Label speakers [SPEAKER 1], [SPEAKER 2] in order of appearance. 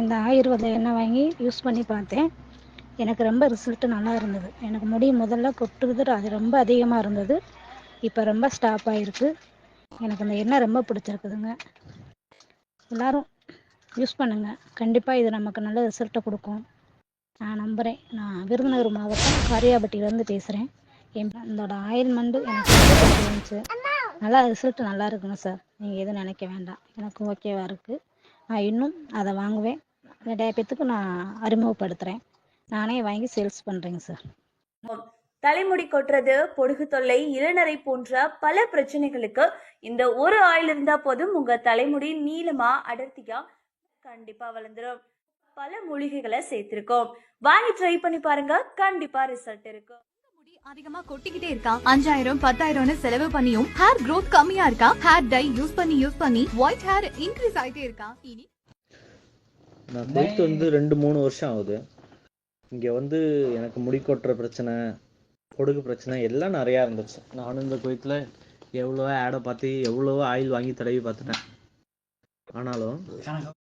[SPEAKER 1] நான் இந்த ஆயுர்வேத எண்ணெய் வாங்கி யூஸ் பண்ணி பார்த்தேன். எனக்கு ரொம்ப ரிசல்ட்டு நல்லா இருந்தது. எனக்கு முடி முதல்ல கொட்டுறது அது ரொம்ப அதிகமாக இருந்தது. இப்போ ரொம்ப ஸ்டாப் ஆகிருக்கு. எனக்கு அந்த எண்ணெய் ரொம்ப பிடிச்சிருக்குதுங்க. எல்லோரும் யூஸ் பண்ணுங்கள். கண்டிப்பாக இது நமக்கு நல்ல ரிசல்ட்டை கொடுக்கும். நான் நம்புகிறேன். நான் விருதுநகர் மாவட்டம் காரியாபட்டியிலேருந்து பேசுகிறேன். இதோட ஆயில்மெண்ட் எனக்கு ரொம்ப பிடிச்சிருந்துச்சு. நல்லா ரிசல்ட் நல்லா இருக்குங்க சார். நீங்கள் எதுவும் நினைக்க வேண்டாம். எனக்கு ஓகேவாக இருக்குது. நான் இன்னும் அதை வாங்குவேன். நிறைய பேத்துக்கு நான் அறிமுகப்படுத்துகிறேன். நானே வாங்கி சேல்ஸ் பண்ணுறேங்க சார்.
[SPEAKER 2] தலைமுடி கொட்டுறது, பொடுகு தொல்லை, இளநரை போன்ற பல பிரச்சனைகளுக்கு இந்த ஒரு ஆயில் இருந்தா போதும். உங்க தலைமுடி நீளமா அடர்த்தியா கண்டிப்பா வளர்ந்துரும். பல மூலிகைகளை சேர்த்திருக்கோம். வாங்கி ட்ரை பண்ணி பாருங்க. கண்டிப்பா ரிசல்ட் இருக்கும்.
[SPEAKER 3] அதிகமா கொட்டிக்கிட்டே இருக்கா? 5000 10,000 செலவு பண்ணியும் ஹேர் growth கம்மியா இருக்கா? ஹேர் டை யூஸ் பண்ணி ஒயிட் ஹேர் இன்க்ரீஸ் ஆயிட்டே இருக்கா? இனி
[SPEAKER 4] நான் போயிட்டு 2-3 வருஷம் ஆகுது. இங்கே எனக்கு முடி கொட்டுற பிரச்சனை, பொடுகு பிரச்சனை எல்லாம் நிறையா இருந்துச்சு. நானும் இந்த கோயத்தில் எவ்வளவோ ஆடை பார்த்து எவ்வளவோ ஆயில் வாங்கி தடவி பார்த்துட்டேன். ஆனாலும்